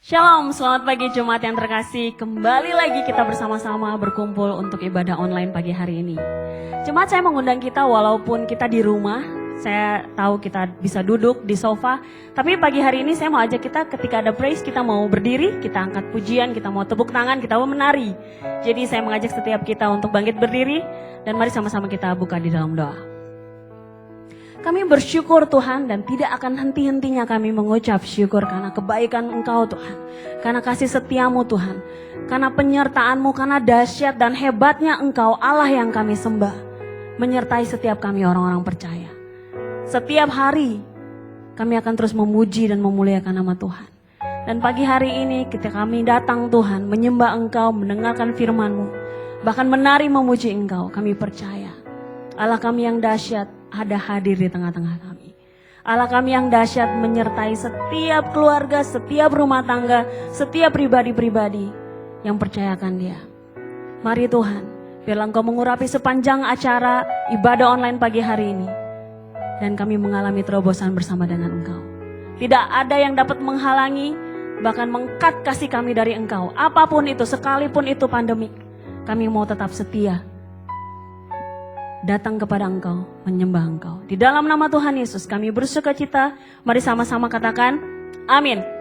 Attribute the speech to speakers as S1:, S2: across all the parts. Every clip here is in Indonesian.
S1: Shalom, selamat pagi Jumat yang terkasih. Kembali lagi kita bersama-sama berkumpul untuk ibadah online pagi hari ini. Jemaat, saya mengundang kita walaupun kita di rumah. Saya tahu kita bisa duduk di sofa. Tapi pagi hari ini saya mau ajak kita ketika ada praise, kita mau berdiri, kita angkat pujian, kita mau tepuk tangan, kita mau menari. Jadi saya mengajak setiap kita untuk bangkit berdiri. Dan mari sama-sama kita buka di dalam doa. Kami bersyukur Tuhan dan tidak akan henti-hentinya kami mengucap syukur karena kebaikan Engkau Tuhan. Karena kasih setiamu Tuhan. Karena penyertaan-Mu, karena dahsyat dan hebatnya Engkau Allah yang kami sembah. Menyertai setiap kami orang-orang percaya. Setiap hari kami akan terus memuji dan memuliakan nama Tuhan. Dan pagi hari ini ketika kami datang Tuhan menyembah Engkau, mendengarkan firman-Mu. Bahkan menari memuji Engkau, kami percaya. Allah kami yang dahsyat ada hadir di tengah-tengah kami. Allah kami yang dahsyat menyertai setiap keluarga, setiap rumah tangga, setiap pribadi-pribadi yang percayakan Dia. Mari Tuhan, biarlah Engkau mengurapi sepanjang acara ibadah online pagi hari ini. Dan kami mengalami terobosan bersama dengan Engkau. Tidak ada yang dapat menghalangi, bahkan mengkat kasih kami dari Engkau. Apapun itu, sekalipun itu pandemik, kami mau tetap setia. Datang kepada Engkau, menyembah Engkau. Di dalam nama Tuhan Yesus kami bersukacita. Mari sama-sama katakan, amin.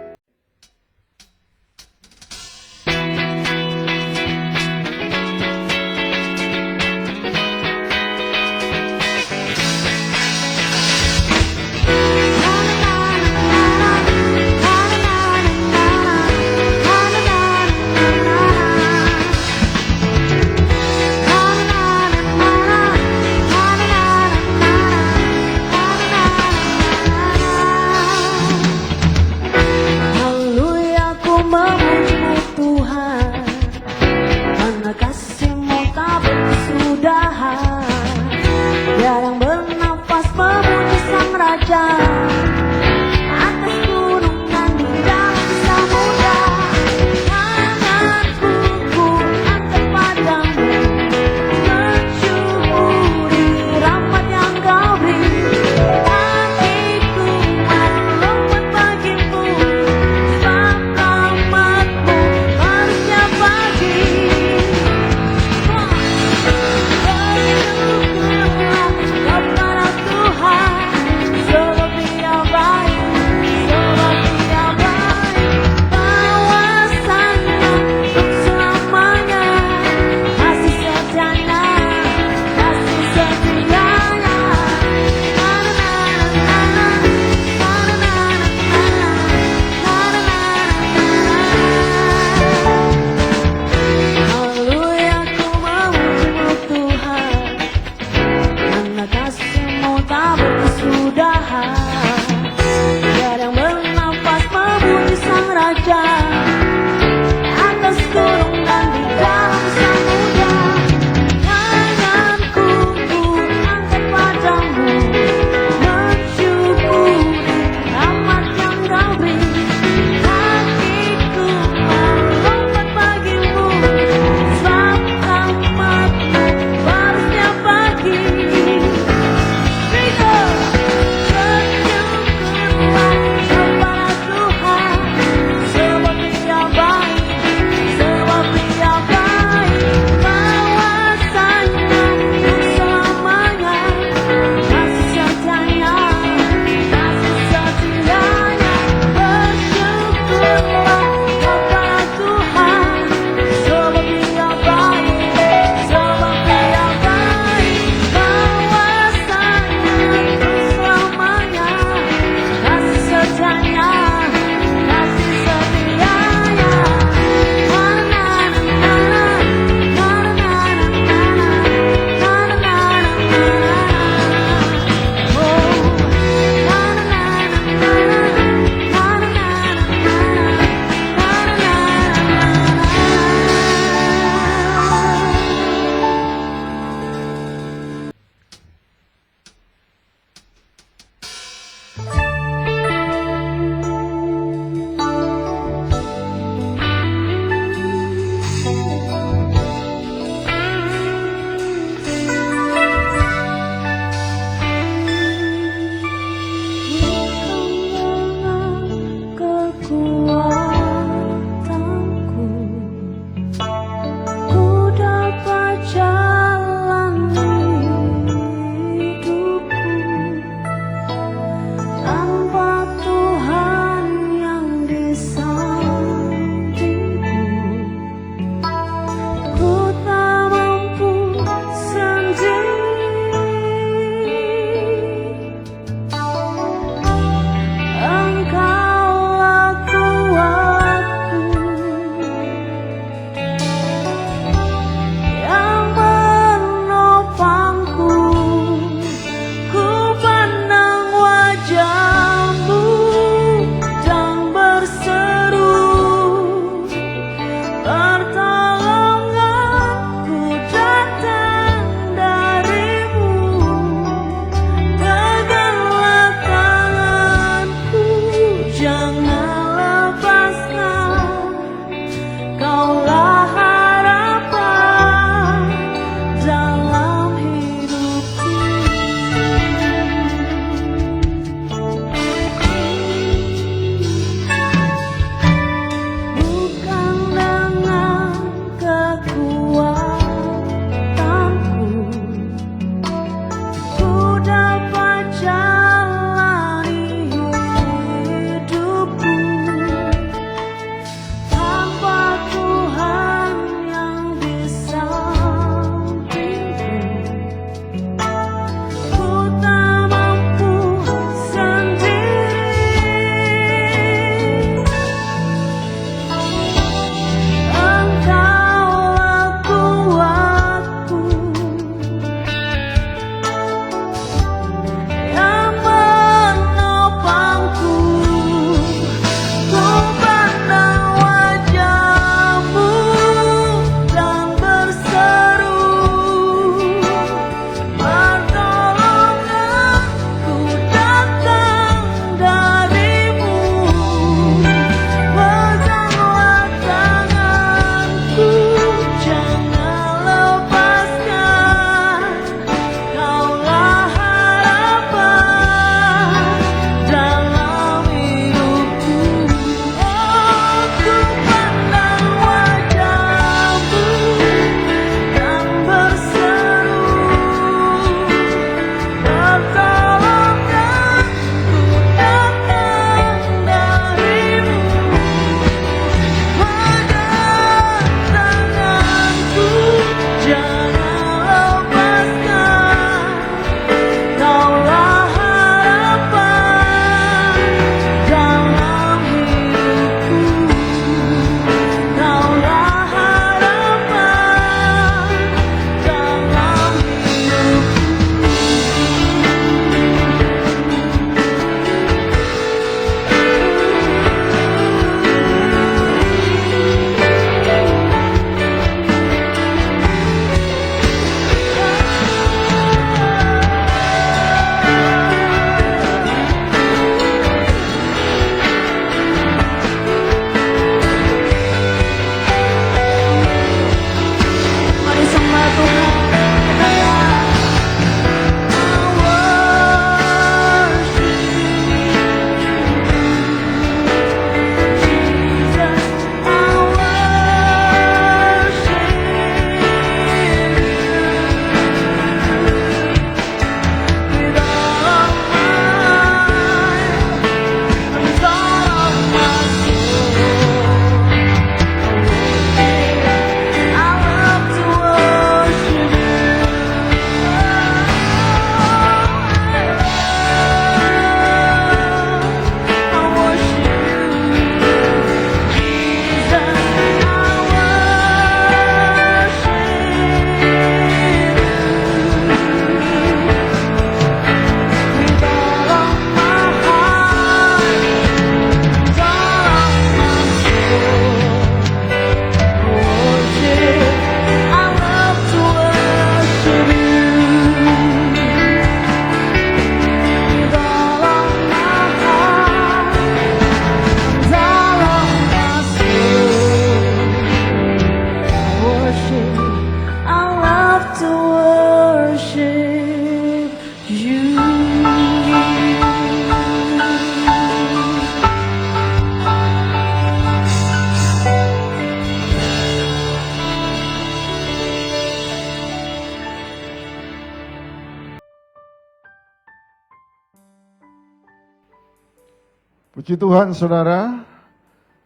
S2: Puji Tuhan saudara,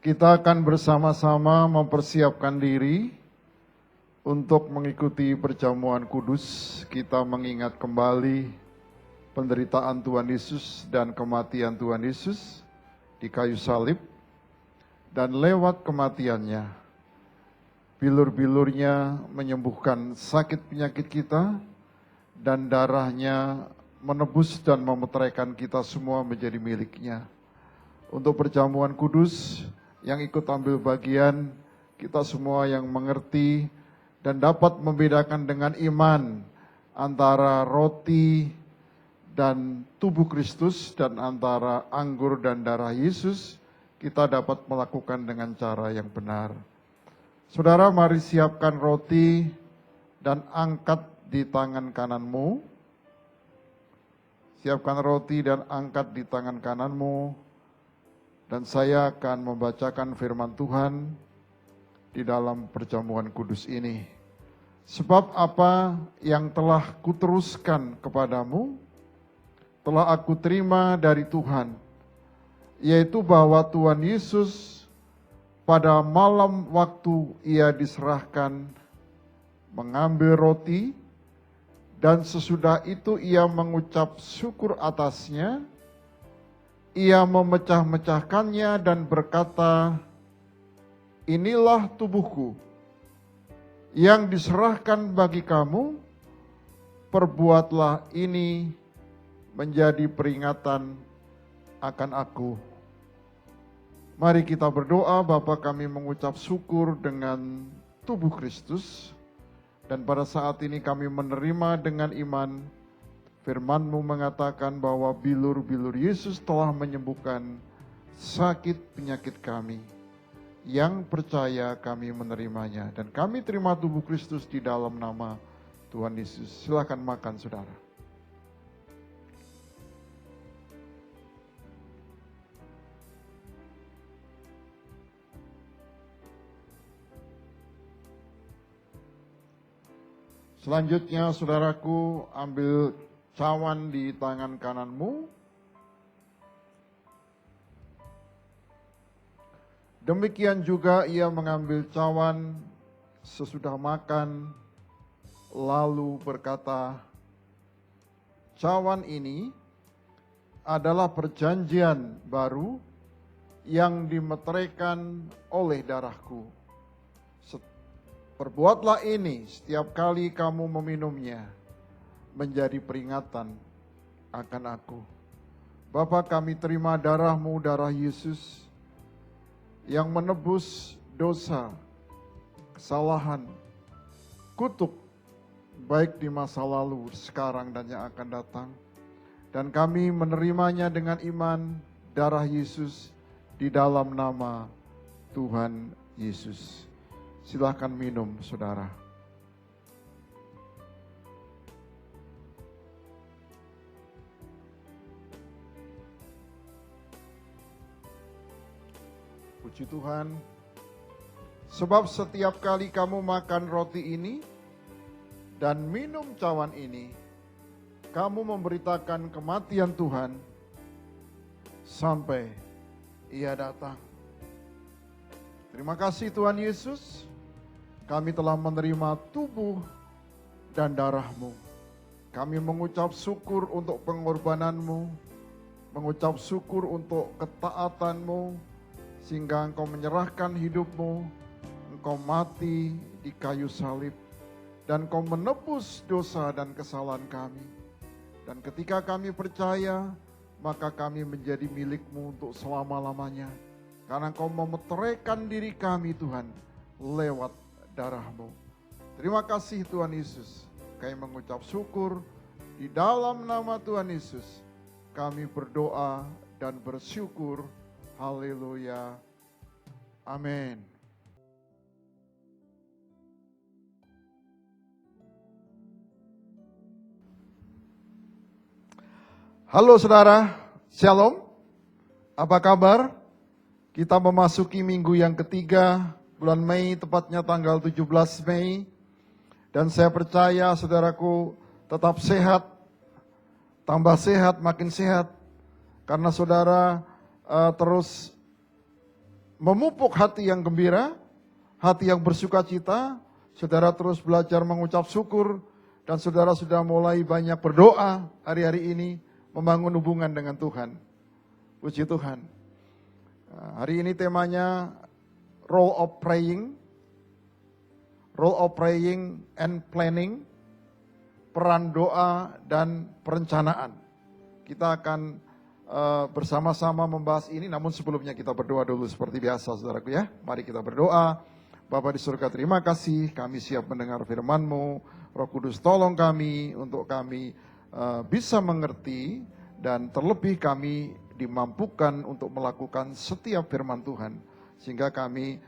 S2: kita akan bersama-sama mempersiapkan diri untuk mengikuti perjamuan kudus. Kita mengingat kembali penderitaan Tuhan Yesus dan kematian Tuhan Yesus di kayu salib. Dan lewat kematiannya, bilur-bilurnya menyembuhkan sakit penyakit kita, dan darahnya menebus dan memeteraikan kita semua menjadi miliknya. Untuk perjamuan kudus yang ikut ambil bagian, kita semua yang mengerti dan dapat membedakan dengan iman antara roti dan tubuh Kristus dan antara anggur dan darah Yesus, kita dapat melakukan dengan cara yang benar. Saudara, mari siapkan roti dan angkat di tangan kananmu. Siapkan roti dan angkat di tangan kananmu. Dan saya akan membacakan firman Tuhan di dalam perjamuan kudus ini. Sebab apa yang telah kuteruskan kepadamu, telah aku terima dari Tuhan, yaitu bahwa Tuhan Yesus pada malam waktu ia diserahkan mengambil roti, dan sesudah itu ia mengucap syukur atasnya. Ia memecah-mecahkannya dan berkata, inilah tubuhku yang diserahkan bagi kamu, perbuatlah ini menjadi peringatan akan aku. Mari kita berdoa. Bapa, kami mengucap syukur dengan tubuh Kristus, dan pada saat ini kami menerima dengan iman. Firman-Mu mengatakan bahwa bilur-bilur Yesus telah menyembuhkan sakit penyakit kami. Yang percaya kami menerimanya. Dan kami terima tubuh Kristus di dalam nama Tuhan Yesus. Silakan makan saudara. Selanjutnya saudaraku, ambil cawan di tangan kananmu. Demikian juga ia mengambil cawan sesudah makan, lalu berkata, cawan ini adalah perjanjian baru yang dimeteraikan oleh darahku. Perbuatlah ini setiap kali kamu meminumnya, menjadi peringatan akan aku. Bapa, kami terima darah-Mu, darah Yesus, yang menebus dosa, kesalahan, kutuk, baik di masa lalu, sekarang, dan yang akan datang. Dan kami menerimanya dengan iman, darah Yesus, di dalam nama Tuhan Yesus. Silakan minum, saudara. Puji Tuhan, sebab setiap kali kamu makan roti ini dan minum cawan ini, kamu memberitakan kematian Tuhan sampai Ia datang. Terima kasih Tuhan Yesus, kami telah menerima tubuh dan darah-Mu. Kami mengucap syukur untuk pengorbanan-Mu, mengucap syukur untuk ketaatan-Mu, sehingga Engkau menyerahkan hidup-Mu, Engkau mati di kayu salib, dan Engkau menebus dosa dan kesalahan kami. Dan ketika kami percaya, maka kami menjadi milik-Mu untuk selama-lamanya. Karena Engkau memeteraikan diri kami Tuhan, lewat darah-Mu. Terima kasih Tuhan Yesus, kami mengucap syukur, di dalam nama Tuhan Yesus, kami berdoa dan bersyukur. Haleluya. Amin. Halo saudara, Shalom. Apa kabar? Kita memasuki minggu yang ketiga, bulan Mei, tepatnya tanggal 17 Mei. Dan saya percaya saudaraku tetap sehat, tambah sehat, makin sehat. Karena saudara terus memupuk hati yang gembira, hati yang bersuka cita. Saudara terus belajar mengucap syukur, dan saudara sudah mulai banyak berdoa hari-hari ini, membangun hubungan dengan Tuhan. Puji Tuhan. Hari ini temanya role of praying and planning, peran doa dan perencanaan. Kita akan bersama-sama membahas ini, namun sebelumnya kita berdoa dulu seperti biasa, saudaraku ya. Mari kita berdoa. Bapa di surga, terima kasih, kami siap mendengar firman-Mu. Roh Kudus tolong kami untuk kami bisa mengerti, dan terlebih kami dimampukan untuk melakukan setiap firman Tuhan, sehingga kami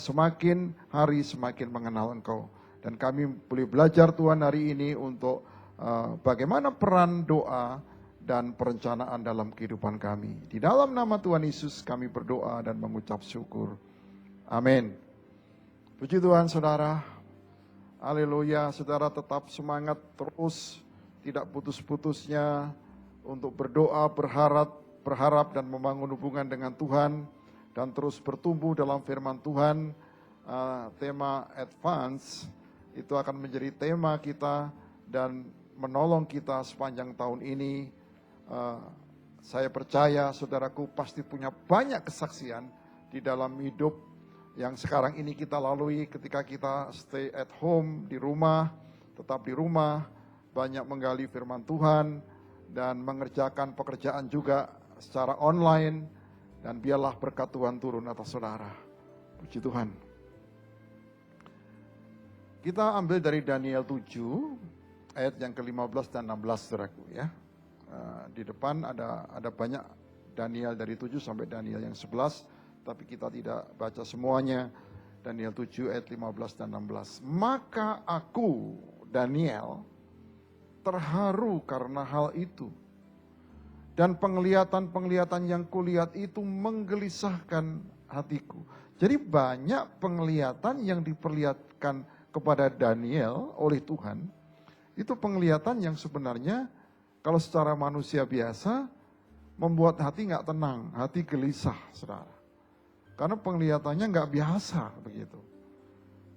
S2: semakin hari semakin mengenal Engkau. Dan kami boleh belajar Tuhan hari ini untuk bagaimana peran doa dan perencanaan dalam kehidupan kami. Di dalam nama Tuhan Yesus kami berdoa dan mengucap syukur. Amin. Puji Tuhan saudara. Haleluya, saudara tetap semangat terus, tidak putus-putusnya untuk berdoa, berharap dan membangun hubungan dengan Tuhan, dan terus bertumbuh dalam firman Tuhan. Tema advance itu akan menjadi tema kita dan menolong kita sepanjang tahun ini. Saya percaya saudaraku pasti punya banyak kesaksian di dalam hidup yang sekarang ini kita lalui ketika kita stay at home, di rumah, tetap di rumah, banyak menggali firman Tuhan, dan mengerjakan pekerjaan juga secara online, dan biarlah berkat Tuhan turun atas saudara. Puji Tuhan. Kita ambil dari Daniel 7, ayat yang ke-15 dan 16, saudaraku ya. Di depan ada banyak Daniel dari 7 sampai Daniel yang 11, tapi kita tidak baca semuanya. Daniel 7 ayat 15 dan 16. Maka aku, Daniel, terharu karena hal itu. Dan penglihatan-penglihatan yang kulihat itu menggelisahkan hatiku. Jadi banyak penglihatan yang diperlihatkan kepada Daniel oleh Tuhan. Itu penglihatan yang sebenarnya kalau secara manusia biasa membuat hati nggak tenang, hati gelisah, saudara. Karena penglihatannya nggak biasa begitu.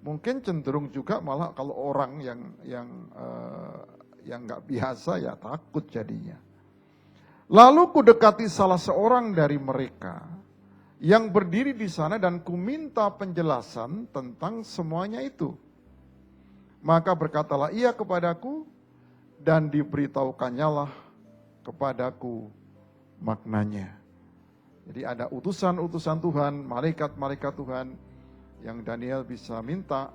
S2: Mungkin cenderung juga malah kalau orang yang nggak biasa ya takut jadinya. Lalu kudekati salah seorang dari mereka yang berdiri di sana dan kuminta penjelasan tentang semuanya itu. Maka berkatalah ia kepadaku, dan diberitaukannyalah kepadaku maknanya. Jadi ada utusan-utusan Tuhan, malaikat-malaikat Tuhan yang Daniel bisa minta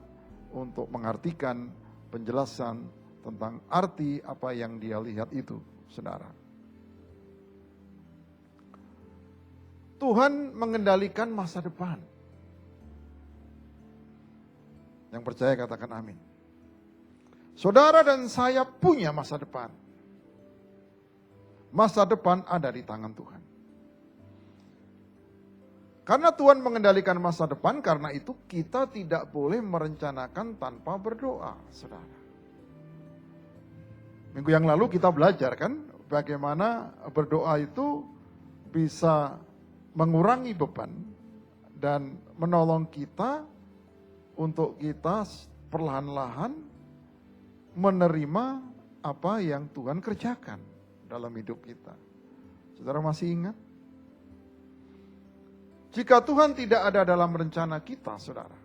S2: untuk mengartikan penjelasan tentang arti apa yang dia lihat itu, saudara. Tuhan mengendalikan masa depan. Yang percaya katakan amin. Saudara dan saya punya masa depan. Masa depan ada di tangan Tuhan. Karena Tuhan mengendalikan masa depan, karena itu kita tidak boleh merencanakan tanpa berdoa, saudara. Minggu yang lalu kita belajar kan, bagaimana berdoa itu bisa mengurangi beban dan menolong kita untuk kita perlahan-lahan menerima apa yang Tuhan kerjakan dalam hidup kita. Saudara masih ingat? Jika Tuhan tidak ada dalam rencana kita, saudara,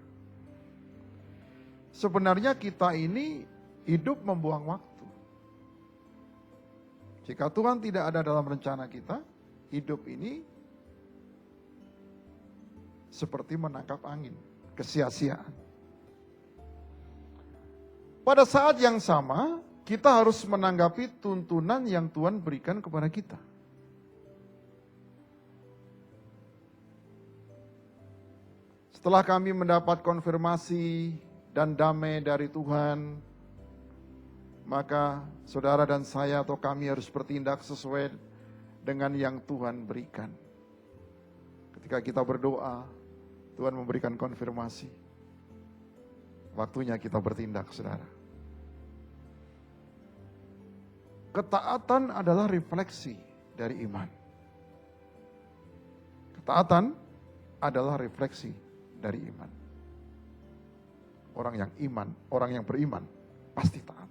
S2: sebenarnya kita ini hidup membuang waktu. Jika Tuhan tidak ada dalam rencana kita, hidup ini seperti menangkap angin, kesia-siaan. Pada saat yang sama, kita harus menanggapi tuntunan yang Tuhan berikan kepada kita. Setelah kami mendapat konfirmasi dan damai dari Tuhan, maka saudara dan saya atau kami harus bertindak sesuai dengan yang Tuhan berikan. Ketika kita berdoa, Tuhan memberikan konfirmasi. Waktunya kita bertindak, saudara. Ketaatan adalah refleksi dari iman. Ketaatan adalah refleksi dari iman. Orang yang iman, orang yang beriman pasti taat.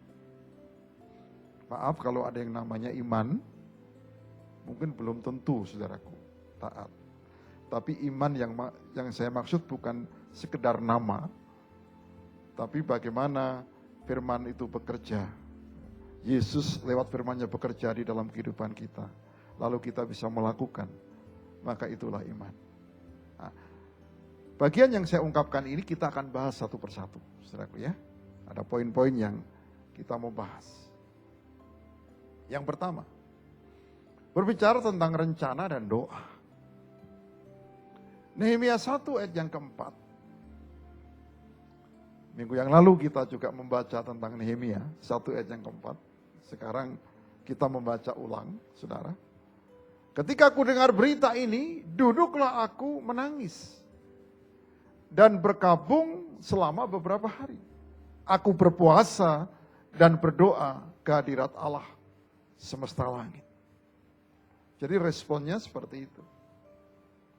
S2: Maaf kalau ada yang namanya iman, mungkin belum tentu saudaraku taat. Tapi iman yang saya maksud bukan sekedar nama, tapi bagaimana firman itu bekerja. Yesus lewat firman-Nya bekerja di dalam kehidupan kita. Lalu kita bisa melakukan, maka itulah iman. Nah, bagian yang saya ungkapkan ini kita akan bahas satu persatu, saudaraku ya. Ada poin-poin yang kita mau bahas. Yang pertama, berbicara tentang rencana dan doa. Nehemia 1 ayat yang keempat. Minggu yang lalu kita juga membaca tentang Nehemia 1 ayat yang keempat. Sekarang kita membaca ulang, saudara. Ketika aku dengar berita ini, duduklah aku menangis. Dan berkabung selama beberapa hari. Aku berpuasa dan berdoa ke hadirat Allah semesta langit. Jadi responnya seperti itu.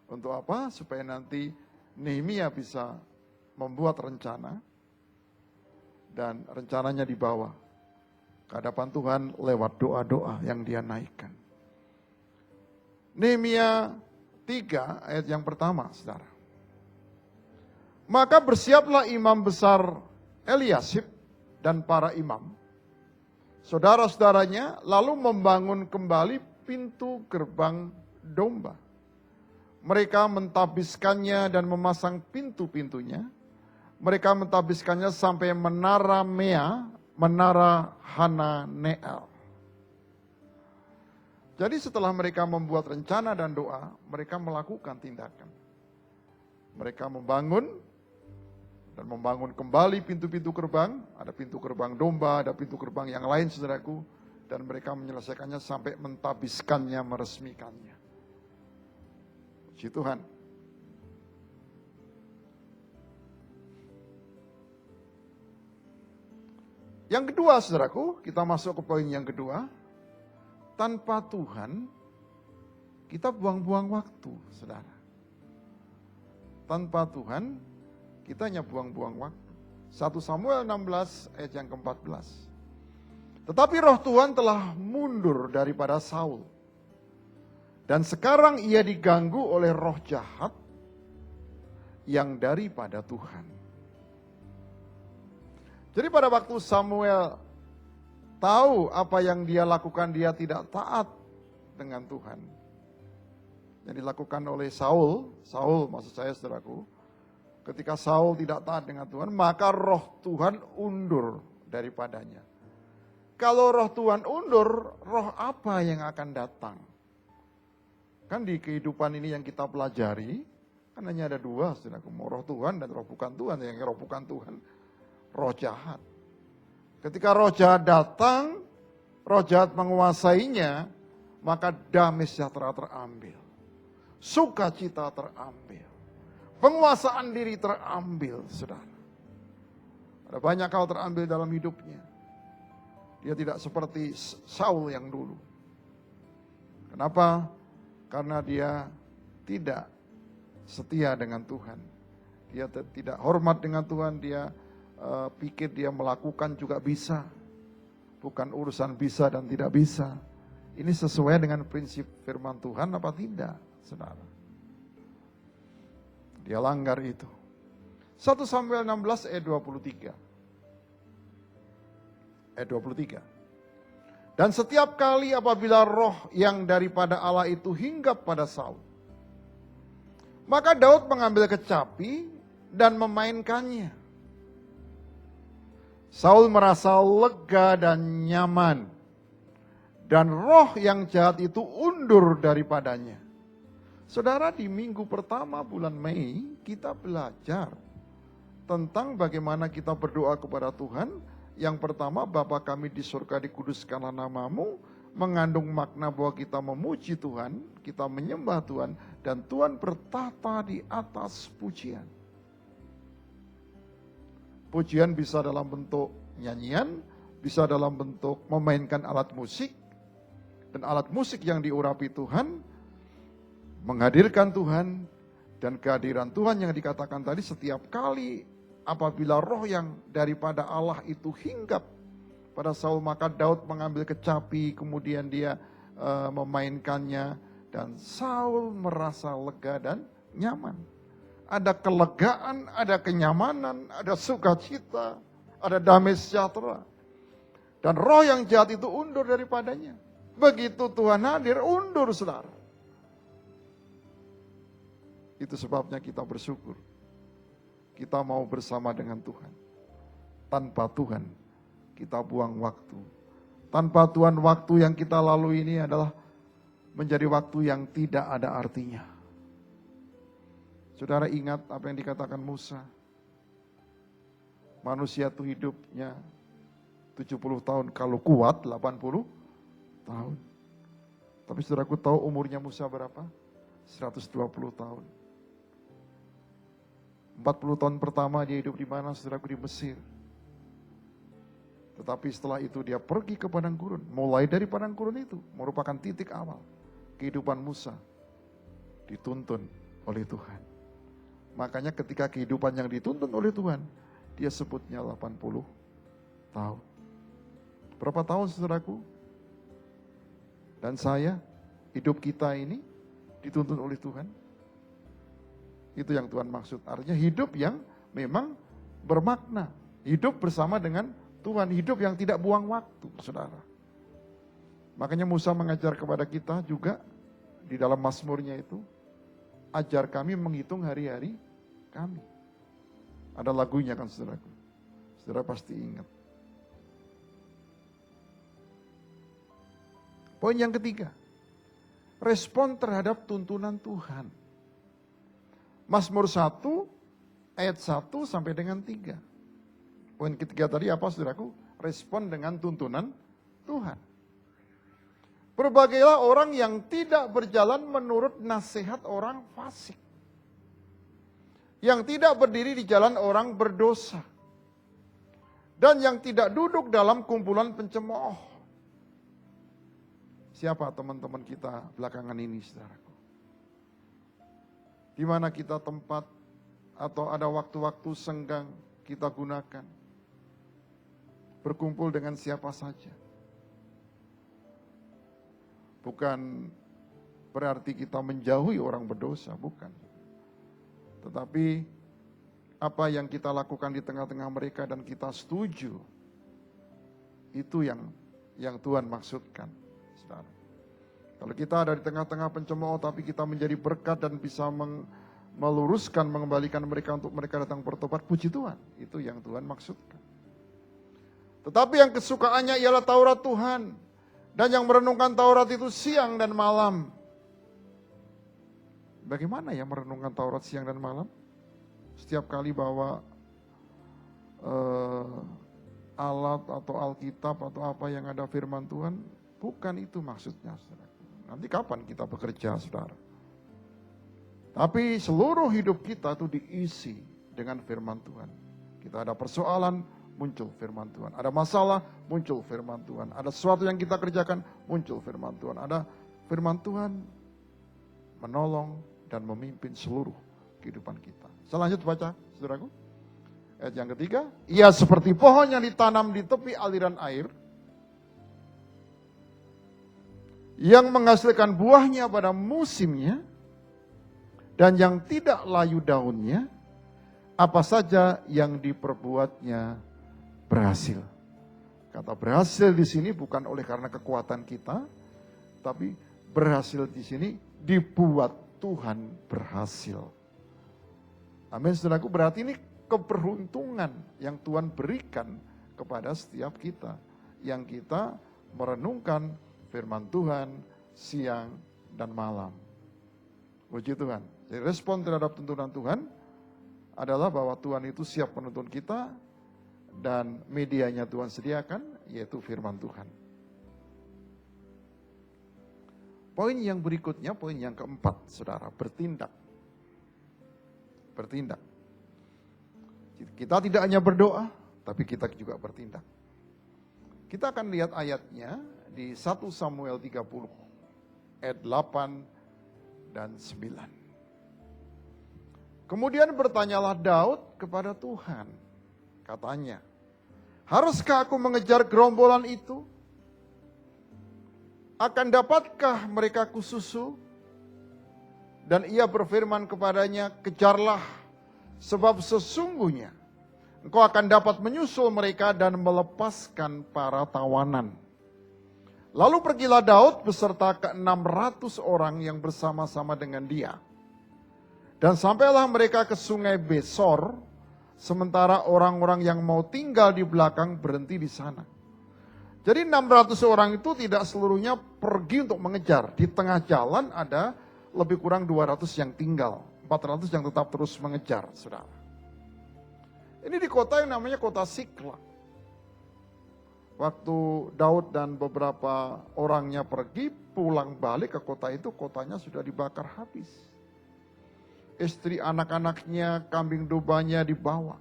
S2: Untuk apa? Supaya nanti Nehemia bisa membuat rencana. Dan rencananya dibawa ke hadapan Tuhan lewat doa-doa yang dia naikkan. Nehemia 3 ayat yang pertama, saudara. Maka bersiaplah imam besar Eliasib dan para imam, saudara-saudaranya, lalu membangun kembali pintu gerbang domba. Mereka mentabiskannya dan memasang pintu-pintunya. Mereka mentabiskannya sampai menara Mea, menara Hananeel. Jadi setelah mereka membuat rencana dan doa, mereka melakukan tindakan. Mereka membangun dan membangun kembali pintu-pintu gerbang. Ada pintu gerbang domba, ada pintu gerbang yang lain, saudaraku. Dan mereka menyelesaikannya sampai mentabiskannya, meresmikannya. Puji Tuhan. Yang kedua, saudaraku, kita masuk ke poin yang kedua. Tanpa Tuhan, kita buang-buang waktu, saudara. Tanpa Tuhan, kita hanya buang-buang waktu. 1 Samuel 16 ayat yang ke-14. Tetapi roh Tuhan telah mundur daripada Saul. Dan sekarang ia diganggu oleh roh jahat yang daripada Tuhan. Jadi pada waktu Samuel tahu apa yang dia lakukan, dia tidak taat dengan Tuhan. Yang dilakukan oleh Saul maksud saya saudaraku, ketika Saul tidak taat dengan Tuhan, maka roh Tuhan undur daripadanya. Kalau roh Tuhan undur, roh apa yang akan datang? Kan di kehidupan ini yang kita pelajari, kan hanya ada dua, saudaraku, mau roh Tuhan dan roh bukan Tuhan. Yang roh bukan Tuhan, roh jahat. Ketika roh jahat datang, roh jahat menguasainya, maka damai sejahtera terambil. Sukacita terambil. Penguasaan diri terambil, saudara. Ada banyak hal terambil dalam hidupnya. Dia tidak seperti Saul yang dulu. Kenapa? Karena dia tidak setia dengan Tuhan. Dia tidak hormat dengan Tuhan, dia pikir dia melakukan juga bisa. Bukan urusan bisa dan tidak bisa. Ini sesuai dengan prinsip firman Tuhan apa tidak, saudara? Dia langgar itu. 1 Samuel 16 ayat 23. Ayat 23. Dan setiap kali apabila roh yang daripada Allah itu hinggap pada Saul, maka Daud mengambil kecapi dan memainkannya. Saul merasa lega dan nyaman. Dan roh yang jahat itu undur daripadanya. Saudara, di minggu pertama bulan Mei, kita belajar tentang bagaimana kita berdoa kepada Tuhan. Yang pertama, Bapa kami di surga, dikuduskanlah namamu, mengandung makna bahwa kita memuji Tuhan, kita menyembah Tuhan, dan Tuhan bertata di atas pujian. Pujian bisa dalam bentuk nyanyian, bisa dalam bentuk memainkan alat musik, dan alat musik yang diurapi Tuhan menghadirkan Tuhan dan kehadiran Tuhan yang dikatakan tadi setiap kali apabila roh yang daripada Allah itu hinggap pada Saul, maka Daud mengambil kecapi, kemudian dia memainkannya, dan Saul merasa lega dan nyaman. Ada kelegaan, ada kenyamanan, ada sukacita, ada damai sejahtera. Dan roh yang jahat itu undur daripadanya. Begitu Tuhan hadir, undur saudara. Itu sebabnya kita bersyukur. Kita mau bersama dengan Tuhan. Tanpa Tuhan, kita buang waktu. Tanpa Tuhan, waktu yang kita lalui ini adalah menjadi waktu yang tidak ada artinya. Saudara ingat apa yang dikatakan Musa. Manusia itu hidupnya 70 tahun, kalau kuat 80 tahun. Tapi saudaraku tahu umurnya Musa berapa? 120 tahun. 40 tahun pertama dia hidup di mana? Saudaraku, di Mesir. Tetapi setelah itu dia pergi ke padang gurun. Mulai dari padang gurun itu merupakan titik awal kehidupan Musa dituntun oleh Tuhan. Makanya ketika kehidupan yang dituntun oleh Tuhan, dia sebutnya 80 tahun. Berapa tahun saudaraku? Dan saya, hidup kita ini dituntun oleh Tuhan. Itu yang Tuhan maksud. Artinya hidup yang memang bermakna. Hidup bersama dengan Tuhan. Hidup yang tidak buang waktu, saudara. Makanya Musa mengajar kepada kita juga di dalam Mazmurnya itu. Ajar kami menghitung hari-hari kami. Ada lagunya kan saudaraku. Saudara pasti ingat. Poin yang ketiga. Respon terhadap tuntunan Tuhan. Mazmur 1 ayat 1 sampai dengan 3. Poin ketiga tadi apa saudaraku? Respon dengan tuntunan Tuhan. Berbagailah orang yang tidak berjalan menurut nasihat orang fasik. Yang tidak berdiri di jalan orang berdosa. Dan yang tidak duduk dalam kumpulan pencemooh. Siapa teman-teman kita belakangan ini saudaraku? Di mana kita tempat atau ada waktu-waktu senggang kita gunakan. Berkumpul dengan siapa saja. Bukan berarti kita menjauhi orang berdosa, bukan. Tetapi apa yang kita lakukan di tengah-tengah mereka dan kita setuju, itu yang Tuhan maksudkan. Saudara. Kalau kita ada di tengah-tengah pencemooh tapi kita menjadi berkat dan bisa meluruskan, mengembalikan mereka untuk mereka datang bertobat, puji Tuhan. Itu yang Tuhan maksudkan. Tetapi yang kesukaannya ialah Taurat Tuhan. Dan yang merenungkan Taurat itu siang dan malam. Bagaimana ya merenungkan Taurat siang dan malam? Setiap kali bawa alat atau Alkitab atau apa yang ada firman Tuhan, bukan itu maksudnya, saudara. Nanti kapan kita bekerja, saudara? Tapi seluruh hidup kita itu diisi dengan firman Tuhan. Kita ada persoalan, muncul firman Tuhan. Ada masalah, muncul firman Tuhan. Ada sesuatu yang kita kerjakan, muncul firman Tuhan. Ada firman Tuhan menolong dan memimpin seluruh kehidupan kita. Selanjut baca, saudaraku. Ayat yang ketiga, ia seperti pohon yang ditanam di tepi aliran air, yang menghasilkan buahnya pada musimnya, dan yang tidak layu daunnya, apa saja yang diperbuatnya berhasil. Kata berhasil di sini bukan oleh karena kekuatan kita, tapi berhasil di sini dibuat Tuhan berhasil. Amin, saudaraku. Berarti ini keberuntungan yang Tuhan berikan kepada setiap kita, yang kita merenungkan firman Tuhan siang dan malam. Puji Tuhan. Jadi respon terhadap tuntunan Tuhan adalah bahwa Tuhan itu siap menuntun kita dan medianya Tuhan sediakan, yaitu firman Tuhan. Poin yang berikutnya, poin yang keempat, saudara, bertindak. Bertindak. Kita tidak hanya berdoa, tapi kita juga bertindak. Kita akan lihat ayatnya di 1 Samuel 30, ayat 8 dan 9. Kemudian bertanyalah Daud kepada Tuhan. Katanya, haruskah aku mengejar gerombolan itu? Akan dapatkah mereka kususul? Dan ia berfirman kepadanya, kejarlah, sebab sesungguhnya engkau akan dapat menyusul mereka dan melepaskan para tawanan. Lalu pergilah Daud beserta ke-600 orang yang bersama-sama dengan dia. Dan sampailah mereka ke sungai Besor, sementara orang-orang yang mau tinggal di belakang berhenti di sana. Jadi 600 orang itu tidak seluruhnya pergi untuk mengejar. Di tengah jalan ada lebih kurang 200 yang tinggal. 400 yang tetap terus mengejar, saudara. Ini di kota yang namanya kota Siklag. Waktu Daud dan beberapa orangnya pergi, pulang balik ke kota itu, kotanya sudah dibakar habis. Istri anak-anaknya, kambing dombanya dibawa.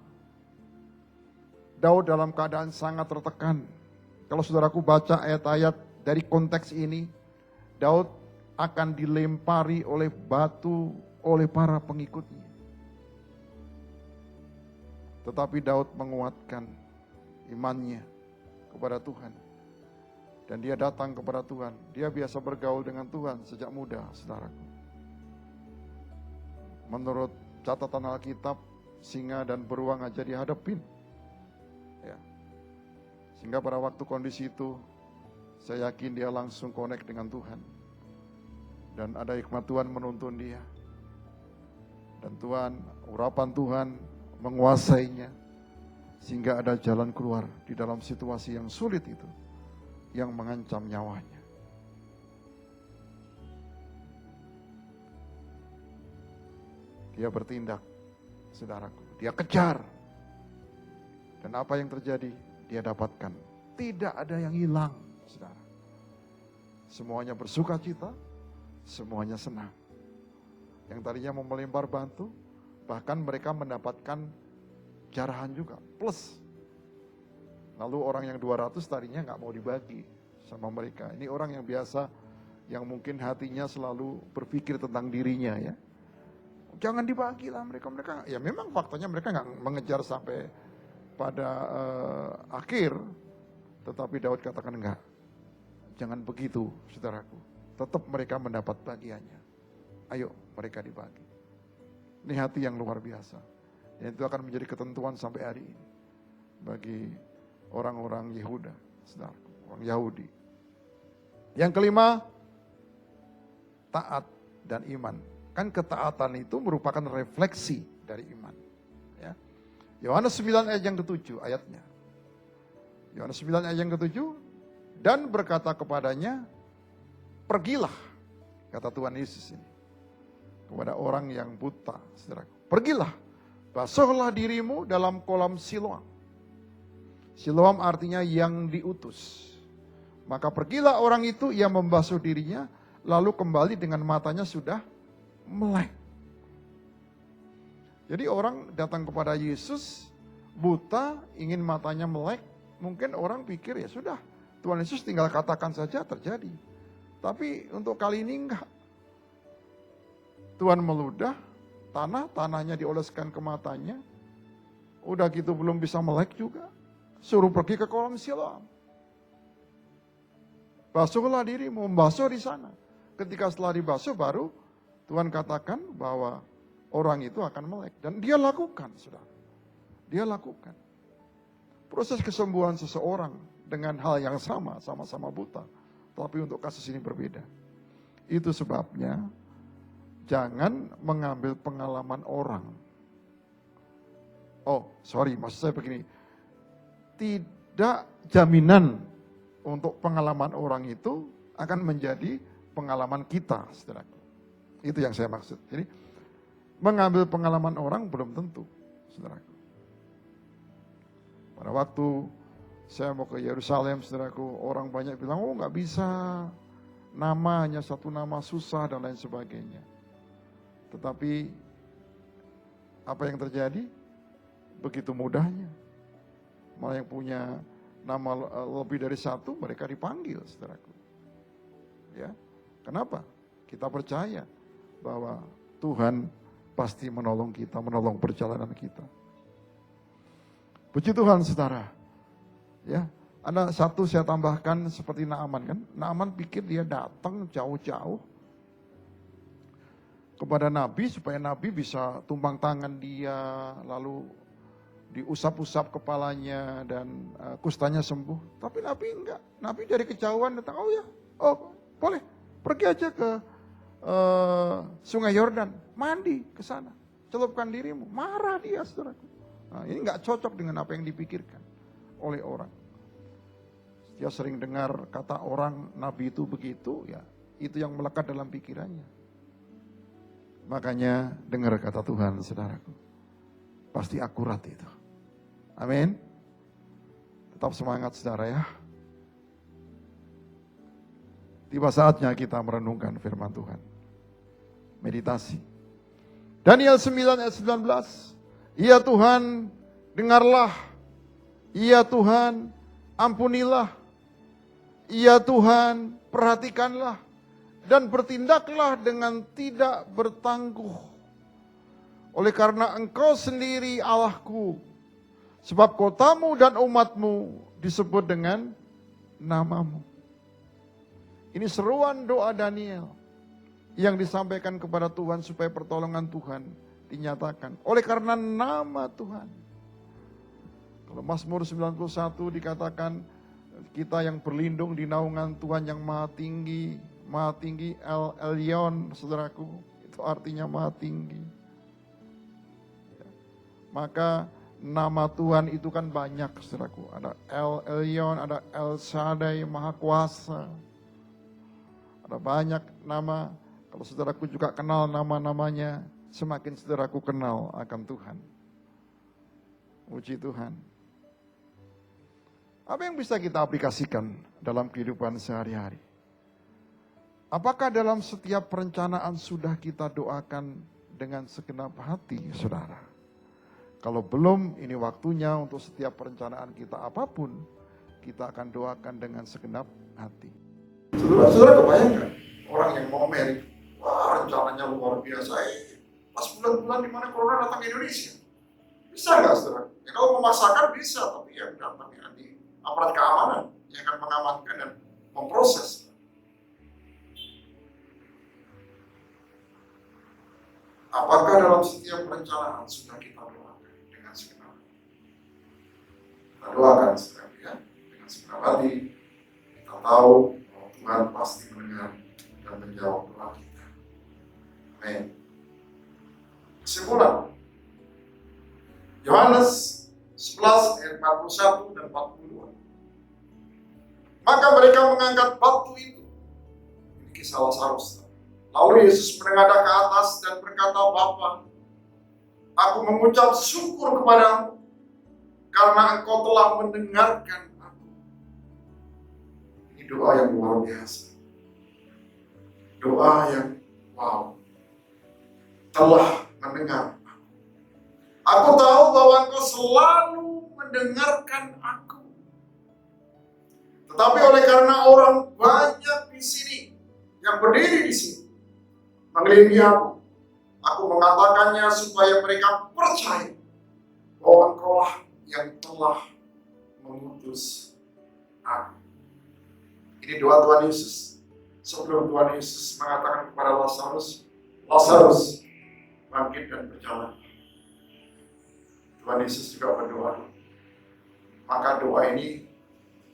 S2: Daud dalam keadaan sangat tertekan. Kalau saudaraku baca ayat-ayat dari konteks ini, Daud akan dilempari oleh batu oleh para pengikutnya. Tetapi Daud menguatkan imannya kepada Tuhan. Dan dia datang kepada Tuhan. Dia biasa bergaul dengan Tuhan sejak muda, saudaraku. Menurut catatan Alkitab, singa dan beruang aja dihadapin. Ya. Sehingga pada waktu kondisi itu, saya yakin dia langsung connect dengan Tuhan. Dan ada hikmat Tuhan menuntun dia. Dan Tuhan, urapan Tuhan menguasainya. Sehingga ada jalan keluar di dalam situasi yang sulit itu. Yang mengancam nyawanya. Dia bertindak, saudaraku. Dia kejar. Dan apa yang terjadi? Dia dapatkan. Tidak ada yang hilang, saudara. Semuanya bersuka cita, semuanya senang. Yang tadinya mau melempar batu, bahkan mereka mendapatkan jarahan juga, plus. Lalu orang yang 200 tadinya nggak mau dibagi sama mereka. Ini orang yang biasa, yang mungkin hatinya selalu berpikir tentang dirinya ya. Jangan dibagi lah mereka. Ya memang faktanya mereka nggak mengejar sampai pada akhir. Tetapi Daud katakan enggak. Jangan begitu saudaraku. Tetap mereka mendapat bagiannya. Ayo mereka dibagi. Ini hati yang luar biasa. Dan itu akan menjadi ketentuan sampai hari ini. Bagi orang-orang Yehuda. Saudaraku, orang Yahudi. Yang kelima, taat dan iman. Kan ketaatan itu merupakan refleksi dari iman. Ya. Yohanes 9 ayat yang ke-7 ayatnya. Yohanes 9 ayat yang ke-7. Dan berkata kepadanya, pergilah, kata Tuhan Yesus ini. Kepada orang yang buta, saudaraku. Pergilah, basuhlah dirimu dalam kolam Siloam. Siloam artinya yang diutus. Maka pergilah orang itu, ia membasuh dirinya, lalu kembali dengan matanya sudah melek. Jadi orang datang kepada Yesus, buta, ingin matanya melek, mungkin orang pikir ya sudah, Tuhan Yesus tinggal katakan saja terjadi. Tapi untuk kali ini enggak. Tuhan meludah, tanahnya dioleskan ke matanya, udah gitu belum bisa melek juga, suruh pergi ke kolam Siloam. Basuhlah dirimu, membasuh di sana. Ketika setelah dibasuh baru Tuhan katakan bahwa orang itu akan melek. Dan dia lakukan, saudara. Dia lakukan. Proses kesembuhan seseorang dengan hal yang sama-sama buta. Tapi untuk kasus ini berbeda. Itu sebabnya jangan mengambil pengalaman orang. Maksud saya begini. Tidak jaminan untuk pengalaman orang itu akan menjadi pengalaman kita, saudaraku. Itu yang saya maksud. Jadi mengambil pengalaman orang belum tentu, saudaraku. Pada waktu saya mau ke Yerusalem, saudaraku, orang banyak bilang, nggak bisa, namanya satu nama susah dan lain sebagainya. Tetapi apa yang terjadi? Begitu mudahnya. Malah yang punya nama lebih dari satu, mereka dipanggil, saudaraku. Ya, kenapa? Kita percaya bahwa Tuhan pasti menolong kita, menolong perjalanan kita. Puji Tuhan saudara. Ya, ada satu saya tambahkan seperti Naaman kan. Naaman pikir dia datang jauh-jauh kepada Nabi supaya Nabi bisa tumpang tangan dia, lalu diusap-usap kepalanya dan kustanya sembuh. Tapi Nabi enggak. Nabi dari kejauhan datang, boleh pergi aja ke Sungai Yordan, mandi ke sana, celupkan dirimu. Marah dia, saudaraku. Nah, ini enggak cocok dengan apa yang dipikirkan oleh orang. Dia sering dengar kata orang Nabi itu begitu, ya itu yang melekat dalam pikirannya. Makanya dengar kata Tuhan, saudaraku. Pasti akurat itu. Amin. Tetap semangat saudara ya. Tiba saatnya kita merenungkan firman Tuhan. Meditasi. Daniel 9 ayat 19. Ya Tuhan, dengarlah. Ya Tuhan, ampunilah. Ya Tuhan, perhatikanlah. Dan bertindaklah dengan tidak bertangguh. Oleh karena Engkau sendiri Allahku. Sebab kotamu dan umatmu disebut dengan namamu. Ini seruan doa Daniel yang disampaikan kepada Tuhan supaya pertolongan Tuhan dinyatakan. Oleh karena nama Tuhan. Kalau Mazmur 91 dikatakan kita yang berlindung di naungan Tuhan yang maha tinggi El Elyon, saudaraku, itu artinya maha tinggi. Maka nama Tuhan itu kan banyak, saudaraku. Ada El Elyon, ada El Shaddai, maha kuasa. Ada banyak nama. Kalau saudaraku juga kenal nama-namanya, semakin saudaraku kenal akan Tuhan. Puji Tuhan. Apa yang bisa kita aplikasikan dalam kehidupan sehari-hari? Apakah dalam setiap perencanaan sudah kita doakan dengan segenap hati, saudara? Kalau belum, ini waktunya untuk setiap perencanaan kita apapun, kita akan doakan dengan segenap hati. Saudara kebayangkan, orang yang mau married, wah rencananya luar biasa, pas bulan-bulan dimana corona datang ke Indonesia. Bisa nggak saudara? Ya, kalau memaksakan bisa, tapi yang datang di aparat keamanan yang akan mengamankan dan memproses. Apakah dalam setiap perencanaan sudah kita doakan dengan segenap hati? Kita doakan segenap ya, dengan segenap hati. Kita tahu bahwa Tuhan pasti mendengar dan menjawab doa kita. Amin. Kesimpulan. Yohanes 11 ayat 41 dan 42. Maka mereka mengangkat batu itu. Ini kisah Lazarus. Lalu Yesus menengadah ke atas dan berkata, Bapa, aku mengucap syukur kepadamu karena Engkau telah mendengarkan aku. Ini doa yang luar biasa. Doa yang wow. Telah mendengar aku. Aku tahu bahwa Engkau selalu mendengarkan aku. Tetapi oleh karena orang banyak di sini yang berdiri di sini mengelilingi aku mengatakannya supaya mereka percaya bahwa Engkaulah yang telah mengutus aku. Ini doa Tuhan Yesus. Sebelum Tuhan Yesus mengatakan kepada Lazarus, bangkit dan berjalan. Tuhan Yesus juga berdoa. Maka doa ini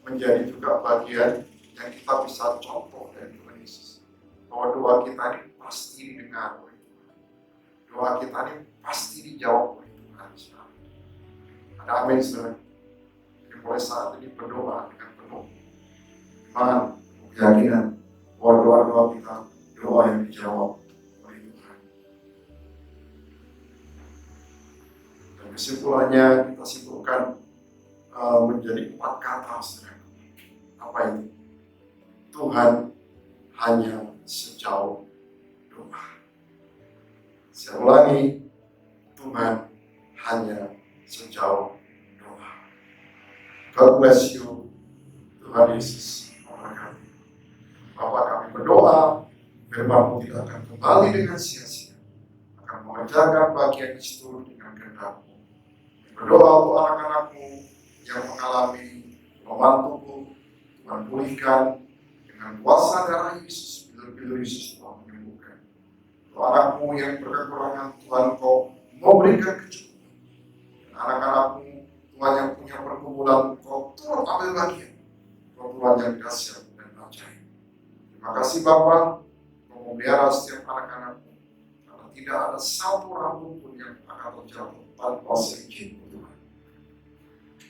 S2: menjadi juga bagian yang kita bisa contoh dari Tuhan Yesus. Bahwa doa kita ini pasti didengar oleh Tuhan. Doa kita ini pasti dijawab oleh Tuhan. Ada amin, saudara. Jadi mulai saat ini berdoa dengan penuh iman, keyakinan bahwa doa-doa kita doa yang dijawab oleh Tuhan. Dan kesimpulannya kita simpulkan menjadi 4 kata, saudara. Apa itu? Tuhan hanya sejauh doa. Saya ulangi, Tuhan hanya sejauh doa. God bless you. Tuhan Yesus memberkati. Bapak kami berdoa, Firman-Mu tidak akan kembali dengan sia-sia, akan mengerjakan bagian itu dengan kehendak-Mu. Berdoa untuk anak-anak-Mu yang mengalami kelemahan tubuh, Tuhan pulihkan dengan kuasa darah Yesus, bila-bila Yesus Tuhan menyembuhkan. Untuk anak-Mu yang berkekurangan, Tuhan Kau memberikan kecukupan. Dan anak-anak-Mu, Tuhan yang punya pergumulan, Kau turut ambil bagian. Kau Tuhan yang dahsyat dan ajaib. Terima kasih Bapa, Kau memelihara setiap anak-anak-Mu, karena tidak ada satu rambut pun yang akan terjatuh tanpa seizin Tuhan.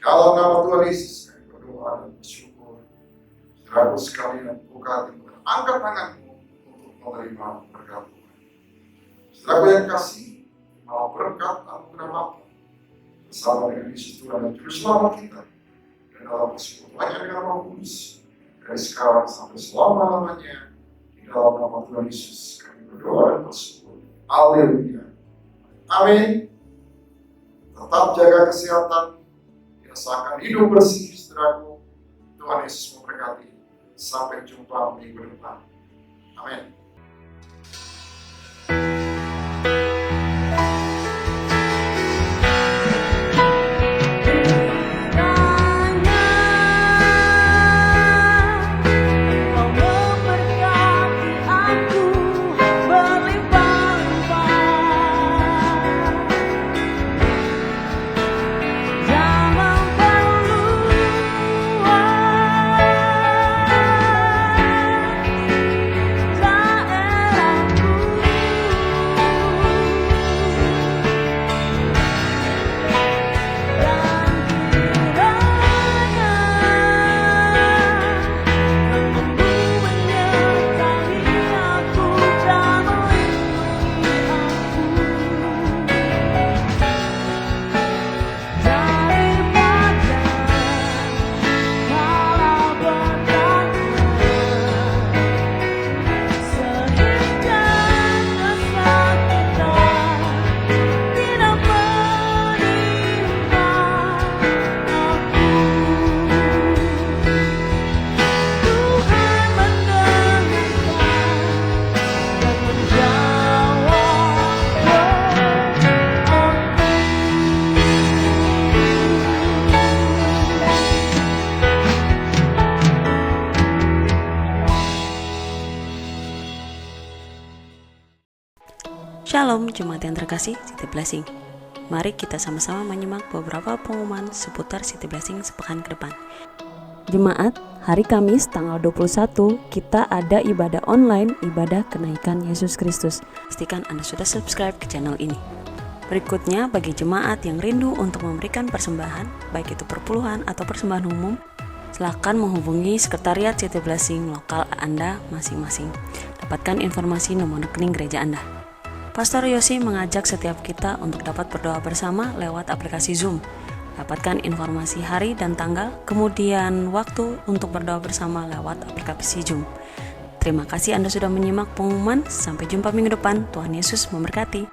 S2: Dalam nama Tuhan Yesus, kami berdoa dan bersyukur. Saudaraku sekalian, buka Tuhan, angkat tanganmu untuk menerima berkat Tuhan. Saudaraku yang kasih, malah berkat anugerah Bapa bersama dengan Yesus Tuhan dan Juru Selamat kita, dan dalam persekutuannya dengan Roh Kudus dari sekarang sampai selama-lamanya. Di dalam nama Tuhan Yesus kami berdoa dan bersyukur. Haleluya. Amin. Tetap jaga kesehatan, biasakan hidup bersih, saudaraku. Tuhan Yesus memberkati. Sampai jumpa minggu depan. Amin.
S1: Shalom Jemaat yang terkasih City Blessing. Mari kita sama-sama menyimak beberapa pengumuman seputar City Blessing sepekan ke depan. Jemaat, hari Kamis tanggal 21 kita ada ibadah online, ibadah kenaikan Yesus Kristus. Pastikan Anda sudah subscribe ke channel ini. Berikutnya, bagi jemaat yang rindu untuk memberikan persembahan, baik itu perpuluhan atau persembahan umum, silakan menghubungi Sekretariat City Blessing lokal Anda masing-masing. Dapatkan informasi nomor rekening gereja Anda. Pastor Yosi mengajak setiap kita untuk dapat berdoa bersama lewat aplikasi Zoom. Dapatkan informasi hari dan tanggal, kemudian waktu untuk berdoa bersama lewat aplikasi Zoom. Terima kasih Anda sudah menyimak pengumuman. Sampai jumpa minggu depan. Tuhan Yesus memberkati.